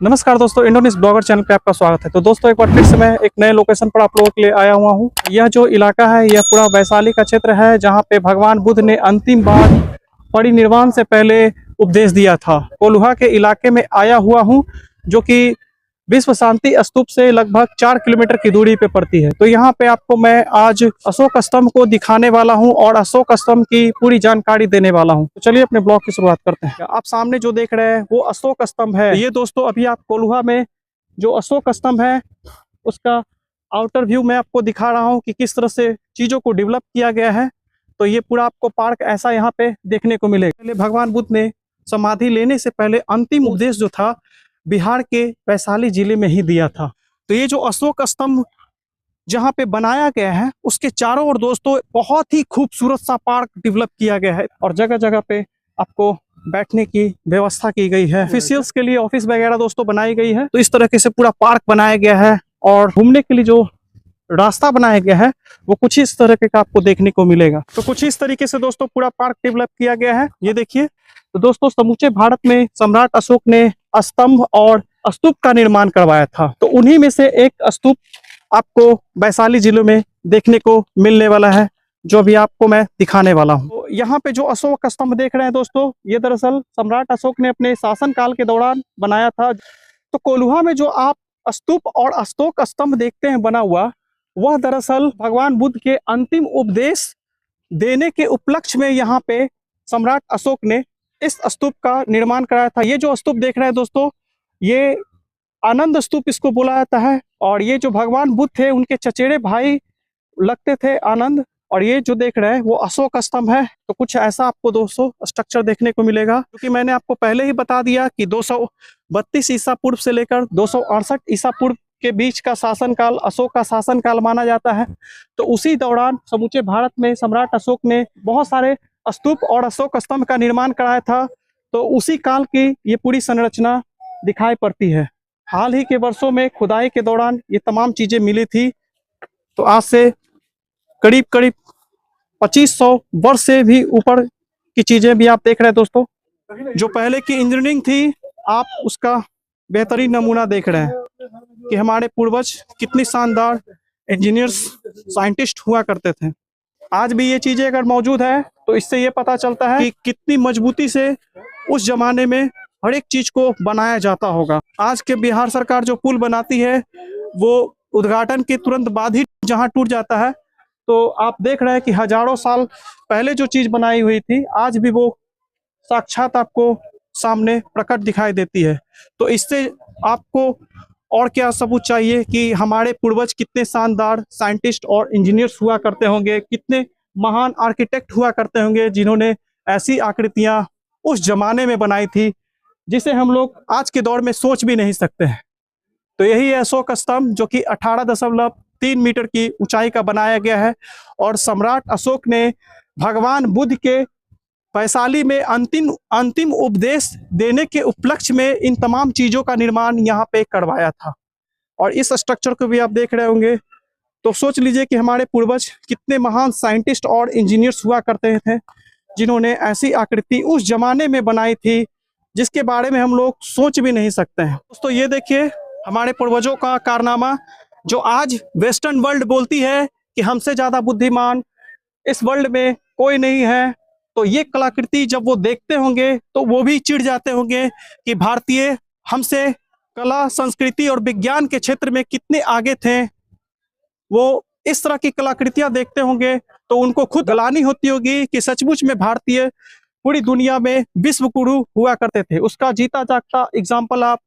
नमस्कार दोस्तों, इंडोनेस blogger channel पे आपका स्वागत है। तो दोस्तों एक बार फिर से मैं एक नए लोकेशन पर आप लोगों के लिए आया हुआ हूँ। यह जो इलाका है यह पूरा वैशाली का क्षेत्र है, जहाँ पे भगवान बुद्ध ने अंतिम बार परिनिर्वाण से पहले उपदेश दिया था। कोल्हुआ के इलाके में आया हुआ हूँ, जो कि विश्व शांति स्तूप से लगभग 4 किलोमीटर की दूरी पे पड़ती है। तो यहाँ पे आपको मैं आज अशोक स्तंभ को दिखाने वाला हूँ और अशोक स्तंभ की पूरी जानकारी देने वाला हूँ। तो चलिए अपने ब्लॉग की शुरुआत करते हैं। आप सामने जो देख रहे हैं वो अशोक स्तंभ है। ये दोस्तों अभी आप कोल्हुआ में जो अशोक स्तंभ है उसका आउटर व्यू मैं आपको दिखा रहा हूँ कि किस तरह से चीजों को डेवलप किया गया है। तो ये पूरा आपको पार्क ऐसा यहाँ पे देखने को मिलेगा। पहले भगवान बुद्ध ने समाधि लेने से पहले अंतिम उपदेश जो था बिहार के वैशाली जिले में ही दिया था। तो ये जो अशोक स्तंभ जहाँ पे बनाया गया है उसके चारों ओर दोस्तों बहुत ही खूबसूरत सा पार्क डेवलप किया गया है और जगह जगह पे आपको बैठने की व्यवस्था की गई है। ऑफिशियल्स के लिए ऑफिस वगैरह दोस्तों बनाई गई है। तो इस तरीके से पूरा पार्क बनाया गया है और घूमने के लिए जो रास्ता बनाया गया है वो कुछ इस तरह का आपको देखने को मिलेगा। तो कुछ इस तरीके से दोस्तों पूरा पार्क डेवलप किया गया है। ये देखिए, तो दोस्तों समूचे भारत में सम्राट अशोक ने स्तंभ और स्तूप का निर्माण करवाया था। तो उन्हीं में से एक स्तूप आपको वैशाली जिले में देखने को मिलने वाला है, जो अभी आपको मैं दिखाने वाला हूँ। तो यहाँ पे जो अशोक स्तंभ देख रहे हैं दोस्तों, ये दरअसल सम्राट अशोक ने अपने शासन काल के दौरान बनाया था। तो कोल्हुआ में जो आप स्तूप और अशोक स्तंभ देखते हैं बना हुआ, वह दरअसल भगवान बुद्ध के अंतिम उपदेश देने के उपलक्ष्य में यहाँ पे सम्राट अशोक ने इस स्तूप का निर्माण कराया था। ये जो स्तूप देख रहे हैं दोस्तों, ये आनंद स्तूप इसको बोला जाता है। और ये जो भगवान बुद्ध थे उनके चचेरे भाई लगते थे आनंद, और ये जो देख रहे हैं वो अशोक स्तंभ है। तो कुछ ऐसा आपको दोस्तों स्ट्रक्चर देखने को मिलेगा, क्योंकि मैंने आपको पहले ही बता दिया कि 232 ईसा पूर्व से लेकर 268 ईसा पूर्व के बीच का शासनकाल अशोक का शासनकाल माना जाता है। तो उसी दौरान समूचे भारत में सम्राट अशोक ने बहुत सारे स्तूप और अशोक स्तंभ का निर्माण कराया था। तो उसी काल की ये पूरी संरचना दिखाई पड़ती है। हाल ही के वर्षों में खुदाई के दौरान ये तमाम चीजें मिली थी। तो आज से करीब 2500 वर्ष से भी ऊपर की चीजें भी आप देख रहे हैं दोस्तों। जो पहले की इंजीनियरिंग थी आप उसका बेहतरीन नमूना देख रहे हैं कि हमारे पूर्वज कितनी शानदार इंजीनियर्स साइंटिस्ट हुआ करते थे। आज भी ये चीजें अगर मौजूद है तो इससे ये पता चलता है कि कितनी मजबूती से उस जमाने में हर एक चीज को बनाया जाता होगा। आज के बिहार सरकार जो पुल बनाती है वो उद्घाटन के तुरंत बाद ही जहां टूट जाता है। तो आप देख रहे हैं कि हजारों साल पहले जो चीज बनाई हुई थी आज भी वो साक्षात आपको सामने प्रकट दिखाई देती है। तो इससे आपको और क्या सबूत चाहिए कि हमारे पूर्वज कितने शानदार साइंटिस्ट और इंजीनियर्स हुआ करते होंगे, कितने महान आर्किटेक्ट हुआ करते होंगे जिन्होंने ऐसी आकृतियां उस जमाने में बनाई थी जिसे हम लोग आज के दौर में सोच भी नहीं सकते हैं। तो यही है अशोक स्तंभ, जो कि 18.3 मीटर की ऊंचाई का बनाया गया है। और सम्राट अशोक ने भगवान बुद्ध के वैशाली में अंतिम उपदेश देने के उपलक्ष्य में इन तमाम चीजों का निर्माण यहाँ पे करवाया था। और इस स्ट्रक्चर को भी आप देख रहे होंगे, तो सोच लीजिए कि हमारे पूर्वज कितने महान साइंटिस्ट और इंजीनियर्स हुआ करते थे जिन्होंने ऐसी आकृति उस जमाने में बनाई थी जिसके बारे में हम लोग सोच भी नहीं सकते हैं। दोस्तों ये देखिए हमारे पूर्वजों का कारनामा, जो आज वेस्टर्न वर्ल्ड बोलती है कि हमसे ज्यादा बुद्धिमान इस वर्ल्ड में कोई नहीं है। तो ये कलाकृति जब वो देखते होंगे तो वो भी चिढ़ जाते होंगे कि भारतीय हमसे कला संस्कृति और विज्ञान के क्षेत्र में कितने आगे थे। वो इस तरह की कलाकृतियां देखते होंगे तो उनको खुद ग्लानि होती होगी कि सचमुच में भारतीय पूरी दुनिया में विश्व गुरु हुआ करते थे। उसका जीता जागता एग्जाम्पल आप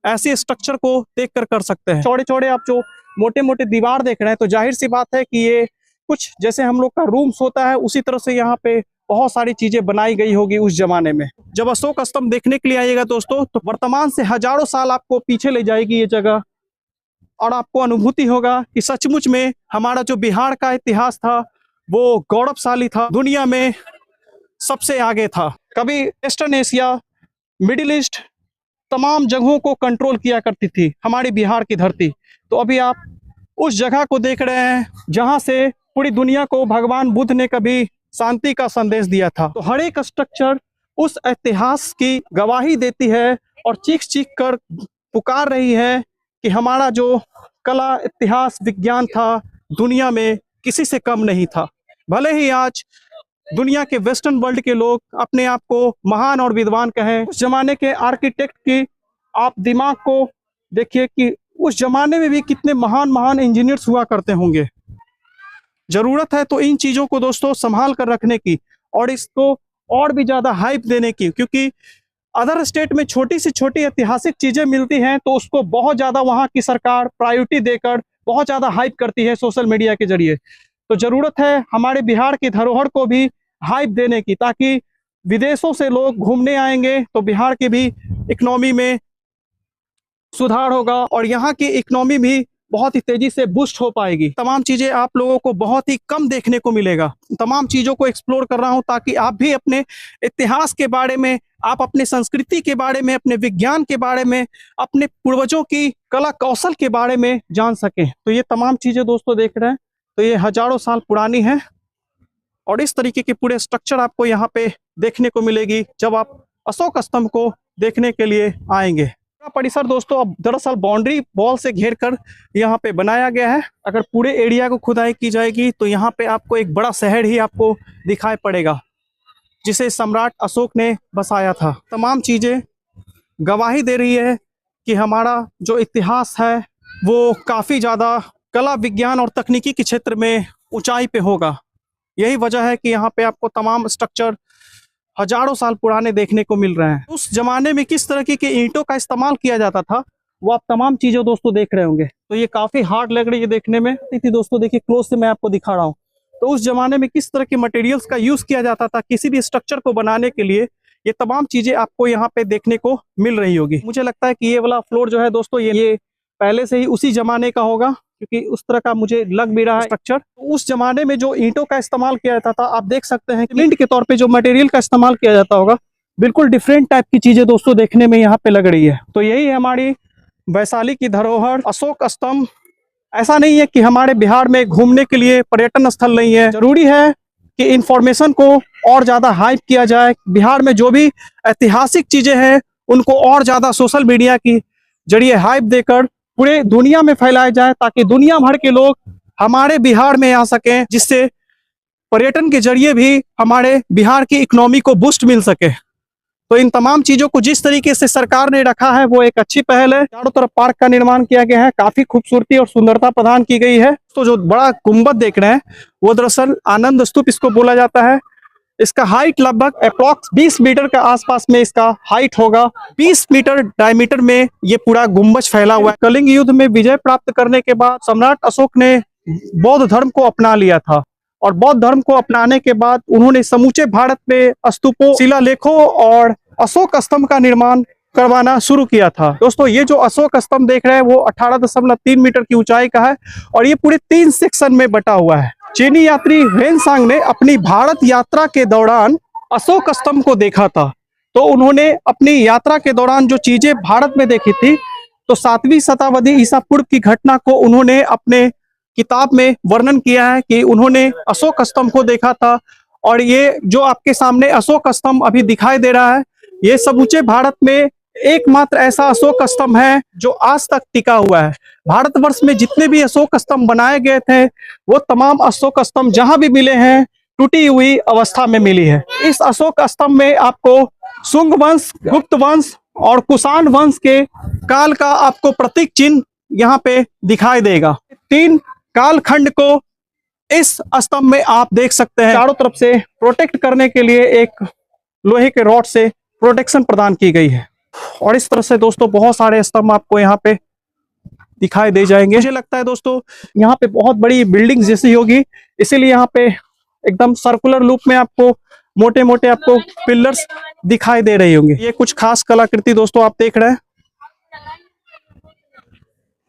ऐसे स्ट्रक्चर को देख कर सकते हैं। चौड़े चौड़े आप जो मोटे मोटे दीवार देख रहे हैं, तो जाहिर सी बात है कि ये कुछ जैसे हम लोग का रूम्स होता है उसी तरह से यहाँ पे बहुत सारी चीजें बनाई गई होगी उस जमाने में। जब अशोक स्तंभ देखने के लिए आइएगा दोस्तों, तो वर्तमान से हजारों साल आपको पीछे ले जाएगी ये जगह, और आपको अनुभूति होगा कि सचमुच में हमारा जो बिहार का इतिहास था वो गौरवशाली था, दुनिया में सबसे आगे था। कभी वेस्टर्न एशिया, मिडिल ईस्ट, तमाम जगहों को कंट्रोल किया करती थी हमारी बिहार की धरती। तो अभी आप उस जगह को देख रहे हैं जहां से पूरी दुनिया को भगवान बुद्ध ने कभी शांति का संदेश दिया था। तो हर एक स्ट्रक्चर उस इतिहास की गवाही देती है और चीख चीख कर पुकार रही है कि हमारा जो कला, इतिहास, विज्ञान था, दुनिया में किसी से कम नहीं था। भले ही आज दुनिया के वेस्टर्न वर्ल्ड के लोग अपने आप को महान और विद्वान कहें, उस जमाने के आर्किटेक्ट की आप दिमाग को देखिए कि उस जमाने में भी कितने महान महान इंजीनियर्स हुआ करते होंगे। जरूरत है तो इन चीजों को दोस्तों संभाल कर रखने की और इसको और भी ज्यादा हाइप देने की, क्योंकि अदर स्टेट में छोटी से छोटी ऐतिहासिक चीजें मिलती हैं तो उसको बहुत ज्यादा वहां की सरकार प्रायोरिटी देकर बहुत ज्यादा हाइप करती है सोशल मीडिया के जरिए। तो जरूरत है हमारे बिहार की धरोहर को भी हाइप देने की, ताकि विदेशों से लोग घूमने आएंगे तो बिहार की भी इकोनॉमी में सुधार होगा और यहाँ की इकोनॉमी भी बहुत ही तेजी से बूस्ट हो पाएगी। तमाम चीजें आप लोगों को बहुत ही कम देखने को मिलेगा। तमाम चीजों को एक्सप्लोर कर रहा हूं ताकि आप भी अपने इतिहास के बारे में, आप अपने संस्कृति के बारे में, अपने विज्ञान के बारे में, अपने पूर्वजों की कला कौशल के बारे में जान सकें। तो ये तमाम चीजें दोस्तों देख रहे हैं तो ये हजारों साल पुरानी है और इस तरीके की पूरे स्ट्रक्चर आपको यहाँ पे देखने को मिलेगी जब आप अशोक स्तंभ को देखने के लिए आएंगे। परिसर दोस्तों अब दरअसल बाउंड्री वॉल से घेर कर यहाँ पे बनाया गया है। अगर पूरे एरिया को खुदाई की जाएगी तो यहाँ पे आपको एक बड़ा शहर ही आपको दिखाई पड़ेगा जिसे सम्राट अशोक ने बसाया था। तमाम चीजें गवाही दे रही है कि हमारा जो इतिहास है वो काफी ज्यादा कला, विज्ञान और तकनीकी के क्षेत्र में ऊंचाई पे होगा। यही वजह है कि यहाँ पे आपको तमाम स्ट्रक्चर हजारों साल पुराने देखने को मिल रहे हैं। उस जमाने में किस तरह की ईंटों का इस्तेमाल किया जाता था वो आप तमाम चीजें दोस्तों देख रहे होंगे। तो ये काफी हार्ड लग रही है देखने में। दोस्तों देखिए क्लोज से मैं आपको दिखा रहा हूँ। तो उस जमाने में किस तरह के मटेरियल्स का यूज किया जाता था किसी भी स्ट्रक्चर को बनाने के लिए, ये तमाम चीजें आपको यहाँ पे देखने को मिल रही होगी। मुझे लगता है कि ये वाला फ्लोर जो है दोस्तों ये पहले से ही उसी जमाने का होगा, क्योंकि उस तरह का मुझे लग भी रहा है स्ट्रक्चर। उस जमाने में जो ईंटों का इस्तेमाल किया जाता था, आप देख सकते हैं सीमेंट के तौर पे जो मटेरियल का इस्तेमाल किया जाता होगा, बिल्कुल डिफरेंट टाइप की चीजें दोस्तों देखने में यहाँ पे लग रही है। तो यही है हमारी वैशाली की धरोहर अशोक स्तंभ। ऐसा नहीं है कि हमारे बिहार में घूमने के लिए पर्यटन स्थल नहीं है। जरूरी है कि इंफॉर्मेशन को और ज्यादा हाइप किया जाए। बिहार में जो भी ऐतिहासिक चीजें हैं उनको और ज्यादा सोशल मीडिया की जरिए हाइप देकर पूरे दुनिया में फैलाया जाए, ताकि दुनिया भर के लोग हमारे बिहार में आ सकें, जिससे पर्यटन के जरिए भी हमारे बिहार की इकोनॉमी को बूस्ट मिल सके। तो इन तमाम चीजों को जिस तरीके से सरकार ने रखा है वो एक अच्छी पहल है। चारों तरफ पार्क का निर्माण किया गया है, काफी खूबसूरती और सुंदरता प्रदान की गई है। तो जो बड़ा गुंबद देख रहे हैं वो दरअसल आनंद स्तूप इसको बोला जाता है। इसका हाइट लगभग अप्रॉक्स 20 मीटर के आसपास में इसका हाइट होगा। 20 मीटर डायमीटर में ये पूरा गुंबज फैला हुआ है। कलिंग युद्ध में विजय प्राप्त करने के बाद सम्राट अशोक ने बौद्ध धर्म को अपना लिया था और बौद्ध धर्म को अपनाने के बाद उन्होंने समूचे भारत में स्तूपों, शिलालेखों और अशोक स्तंभ का निर्माण करवाना शुरू किया था। दोस्तों ये जो अशोक स्तंभ देख रहे हैं वो 18.3 मीटर की ऊंचाई का है और ये पूरे 3 सेक्शन में बटा हुआ है। चीनी यात्री वेनसांग ने अपनी भारत यात्रा के दौरान अशोक स्तंभ को देखा था। तो उन्होंने अपनी यात्रा के दौरान जो चीजें भारत में देखी थी, तो 7वीं शताब्दी ईसा पूर्व की घटना को उन्होंने अपने किताब में वर्णन किया है कि उन्होंने अशोक स्तंभ को देखा था। और ये जो आपके सामने अशोक स्तंभ अभी दिखाई दे रहा है, ये समूचे भारत में एकमात्र ऐसा अशोक स्तंभ है जो आज तक टिका हुआ है। भारतवर्ष में जितने भी अशोक स्तंभ बनाए गए थे वो तमाम अशोक स्तंभ जहां भी मिले हैं टूटी हुई अवस्था में मिली है। इस अशोक स्तंभ में आपको शुंग वंश, गुप्त वंश और कुषाण वंश के काल का आपको प्रतीक चिन्ह यहाँ पे दिखाई देगा। 3 कालखंड को इस स्तंभ में आप देख सकते हैं। चारों तरफ से प्रोटेक्ट करने के लिए एक लोहे के रॉड से प्रोटेक्शन प्रदान की गई है। और इस तरह से दोस्तों बहुत सारे स्तंभ आपको यहाँ पे दिखाई दे जाएंगे। मुझे लगता है दोस्तों यहाँ पे बहुत बड़ी बिल्डिंग जैसी होगी, इसीलिए यहाँ पे एकदम सर्कुलर लूप में आपको मोटे मोटे आपको पिलर्स दिखाई दे रही होंगे। ये कुछ खास कलाकृति दोस्तों आप देख रहे हैं।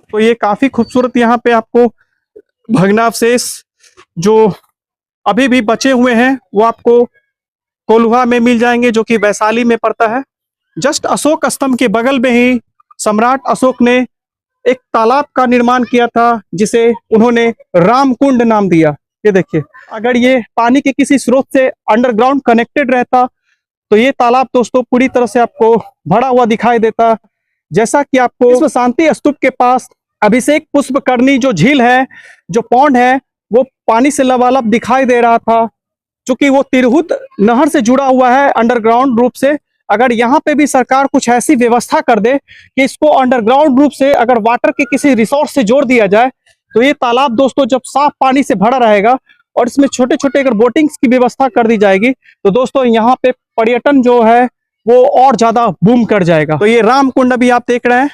तो ये काफी खूबसूरत यहाँ पे आपको भग्नावशेष जो अभी भी बचे हुए हैं वो आपको कोल्हुआ में मिल जाएंगे, जो कि वैशाली में पड़ता है। जस्ट अशोक स्तंभ के बगल में ही सम्राट अशोक ने एक तालाब का निर्माण किया था जिसे उन्होंने रामकुंड नाम दिया। ये देखिए, अगर ये पानी के किसी स्रोत से अंडरग्राउंड कनेक्टेड रहता तो ये तालाब दोस्तों पूरी तरह से आपको भरा हुआ दिखाई देता, जैसा कि आपको विश्व शांति स्तूप के पास अभिषेक पुष्पकरणी जो झील है, जो पौंड है, वो पानी से लबालब दिखाई दे रहा था, क्योंकि वो तिरहुत नहर से जुड़ा हुआ है अंडरग्राउंड रूप से। अगर यहाँ पे भी सरकार कुछ ऐसी व्यवस्था कर दे कि इसको अंडरग्राउंड रूप से अगर वाटर के किसी रिसोर्स से जोड़ दिया जाए, तो ये तालाब दोस्तों जब साफ पानी से भरा रहेगा और इसमें छोटे छोटे अगर बोटिंग्स की व्यवस्था कर दी जाएगी, तो दोस्तों यहाँ पे पर्यटन जो है वो और ज्यादा बूम कर जाएगा। तो ये रामकुंड अभी आप देख रहे हैं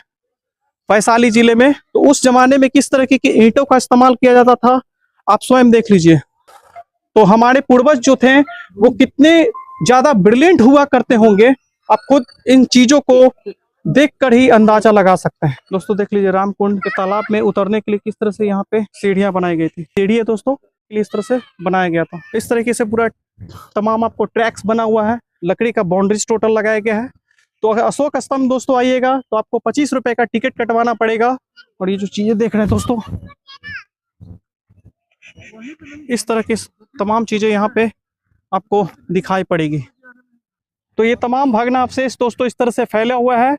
वैशाली जिले में। तो उस जमाने में किस तरीके की ईंटों का इस्तेमाल किया जाता था, आप स्वयं देख लीजिए। तो हमारे पूर्वज जो थे वो कितने ज्यादा ब्रिलियंट हुआ करते होंगे, आप खुद इन चीजों को देखकर ही अंदाजा लगा सकते हैं। दोस्तों देख लीजिए, रामकुंड के तालाब में उतरने के लिए किस तरह से यहाँ पे सीढ़ियां बनाई गई थी। सीढ़ी है दोस्तों, इस तरह से बनाया गया था। इस तरीके से पूरा तमाम आपको ट्रैक्स बना हुआ है, लकड़ी का बाउंड्रीज टोटल लगाया गया है। तो अगर अशोक स्तंभ दोस्तों आइएगा तो आपको 25 रुपए का टिकट कटवाना पड़ेगा। और ये जो चीजें देख रहे हैं दोस्तों, इस तरह की तमाम चीजें यहाँ पे आपको दिखाई पड़ेगी। तो ये तमाम भग्नावशेष दोस्तों इस तरह से फैला हुआ है।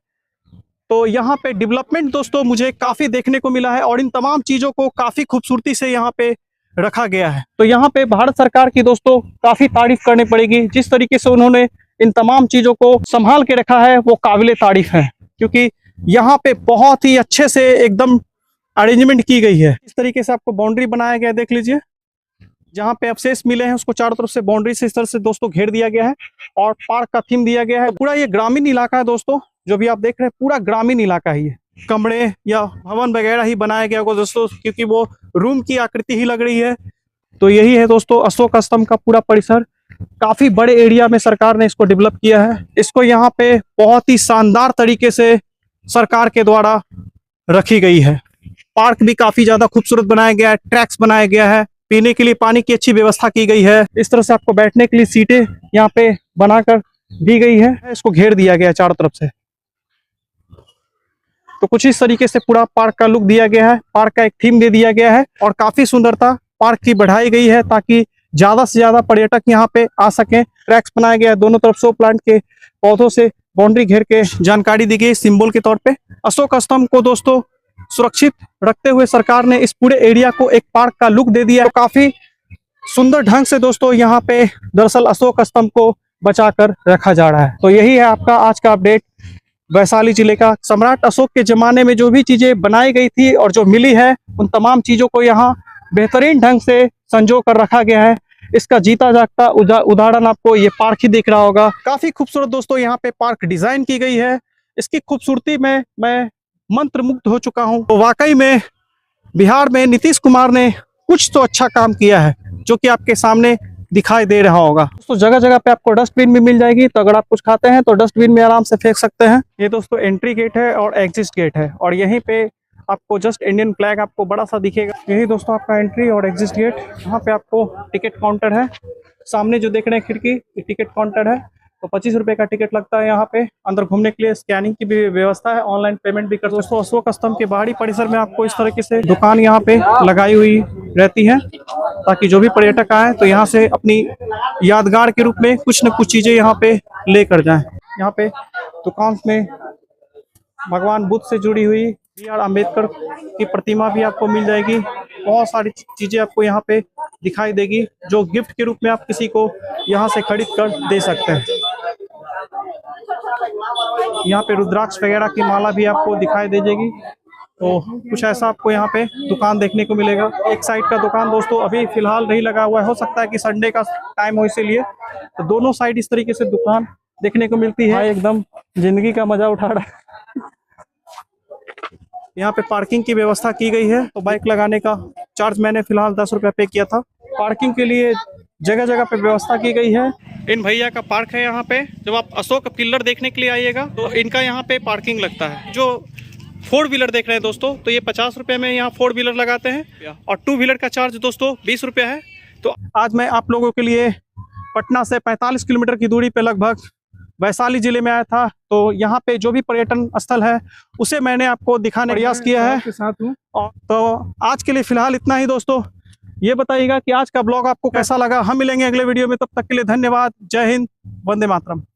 तो यहाँ पे डेवलपमेंट दोस्तों मुझे काफी देखने को मिला है और इन तमाम चीजों को काफी खूबसूरती से यहाँ पे रखा गया है। तो यहाँ पे भारत सरकार की दोस्तों काफी तारीफ करनी पड़ेगी। जिस तरीके से उन्होंने इन तमाम चीजों को संभाल के रखा है वो काबिले तारीफ है, क्योंकि यहाँ पे बहुत ही अच्छे से एकदम अरेंजमेंट की गई है। इस तरीके से आपको बाउंड्री बनाया गया है, देख लीजिए। जहाँ पे अवशेष मिले हैं उसको चारों तरफ से बाउंड्री से इस तरह से दोस्तों घेर दिया गया है और पार्क का थीम दिया गया है। पूरा ये ग्रामीण इलाका है दोस्तों, जो भी आप देख रहे हैं पूरा ग्रामीण इलाका ही है। कमरे या भवन वगैरह ही बनाया गया होगा दोस्तों, क्योंकि वो रूम की आकृति ही लग रही है। तो यही है दोस्तों अशोक स्तंभ का पूरा परिसर। काफी बड़े एरिया में सरकार ने इसको डेवलप किया है। इसको यहाँ पे बहुत ही शानदार तरीके से सरकार के द्वारा रखी गई है। पार्क भी काफी ज्यादा खूबसूरत बनाया गया है, ट्रैक्स बनाया गया है, पीने के लिए पानी की अच्छी व्यवस्था की गई है। इस तरह से आपको बैठने के लिए सीटें यहाँ पे बनाकर दी गई है। इसको घेर दिया गया है चारों तरफ से। तो कुछ इस तरीके से पूरा पार्क का लुक दिया गया है। पार्क का एक थीम दे दिया गया है और काफी सुंदरता पार्क की बढ़ाई गई है ताकि ज्यादा से ज्यादा पर्यटक यहाँ पे आ सकें। ट्रैक्स बनाया गया है, दोनों तरफ शो प्लांट के पौधों से बाउंड्री घेर के जानकारी दी गई सिंबल के तौर पे। अशोक स्तंभ को दोस्तों सुरक्षित रखते हुए सरकार ने इस पूरे एरिया को एक पार्क का लुक दे दिया। तो काफी सुंदर ढंग से दोस्तों यहाँ पे दरअसल अशोक स्तंभ को बचाकर रखा जा रहा है। तो यही है आपका आज का अपडेट वैशाली जिले का। सम्राट अशोक के जमाने में जो भी चीजें बनाई गई थी और जो मिली है, उन तमाम चीजों को यहाँ बेहतरीन ढंग से संजो कर रखा गया है। इसका जीता जागता उदाहरण आपको ये पार्क ही दिख रहा होगा। काफी खूबसूरत दोस्तों यहाँ पे पार्क डिजाइन की गई है। इसकी खूबसूरती में मैं मंत्रमुग्ध हो चुका हूँ। तो वाकई में बिहार में नीतीश कुमार ने कुछ तो अच्छा काम किया है, जो कि आपके सामने दिखाई दे रहा होगा। दोस्तों जगह जगह पे आपको डस्टबिन भी मिल जाएगी, तो अगर आप कुछ खाते हैं तो डस्टबिन में आराम से फेंक सकते हैं। ये दोस्तों एंट्री गेट है और एग्जिट गेट है, और यहीं पे आपको जस्ट इंडियन फ्लैग आपको बड़ा सा दिखेगा। यही दोस्तों आपका एंट्री और एग्जिट गेट। यहाँ पे आपको टिकट काउंटर है। सामने जो देख रहे हैं खिड़की, ये टिकट काउंटर है। तो 25 रुपए का टिकट लगता है यहाँ पे। अंदर घूमने के लिए स्कैनिंग की भी व्यवस्था है, ऑनलाइन पेमेंट भी कर सकते हो। अशोक स्तंभ के बाहरी परिसर में आपको इस तरीके से दुकान यहाँ पे लगाई हुई रहती है, ताकि जो भी पर्यटक आए तो यहाँ से अपनी यादगार के रूप में कुछ न कुछ चीजें यहाँ पे लेकर जाएं। यहाँ पे दुकान में भगवान बुद्ध से जुड़ी हुई B.R. अम्बेडकर की प्रतिमा भी आपको मिल जाएगी। बहुत सारी चीजें आपको यहाँ पे दिखाई देगी, जो गिफ्ट के रूप में आप किसी को यहाँ से खरीद कर दे सकते हैं। यहाँ पे रुद्राक्ष वगैरह की माला भी आपको दिखाई दे जाएगी। तो कुछ ऐसा आपको यहाँ पे दुकान देखने को मिलेगा। एक साइड का दुकान दोस्तों अभी फिलहाल नहीं लगा हुआ है, हो सकता है कि संडे का टाइम हो इसीलिए। तो दोनों साइड इस तरीके से दुकान देखने को मिलती है। एकदम जिंदगी का मजा उठा रहा है। यहाँ पे पार्किंग की व्यवस्था की गई है। तो बाइक लगाने का चार्ज मैंने फिलहाल 10 रुपया पे किया था। पार्किंग के लिए जगह जगह पे व्यवस्था की गई है। इन भैया का पार्क है यहाँ पे। जब आप अशोक पिल्लर देखने के लिए आइएगा तो इनका यहाँ पे पार्किंग लगता है। जो 4 व्हीलर देख रहे हैं दोस्तों, तो ये 50 रुपये में यहाँ 4 व्हीलर लगाते हैं, और 2 व्हीलर का चार्ज दोस्तों 20 रुपया है। तो आज मैं आप लोगों के लिए पटना से 45 किलोमीटर की दूरी पे लगभग वैशाली जिले में आया था। तो यहाँ पे जो भी पर्यटन स्थल है उसे मैंने आपको दिखाने का प्रयास किया है के साथ हूँ। और तो आज के लिए फिलहाल इतना ही दोस्तों। ये बताइएगा कि आज का ब्लॉग आपको कैसा लगा। हम मिलेंगे अगले वीडियो में, तब तक के लिए धन्यवाद। जय हिंद, वंदे मातरम।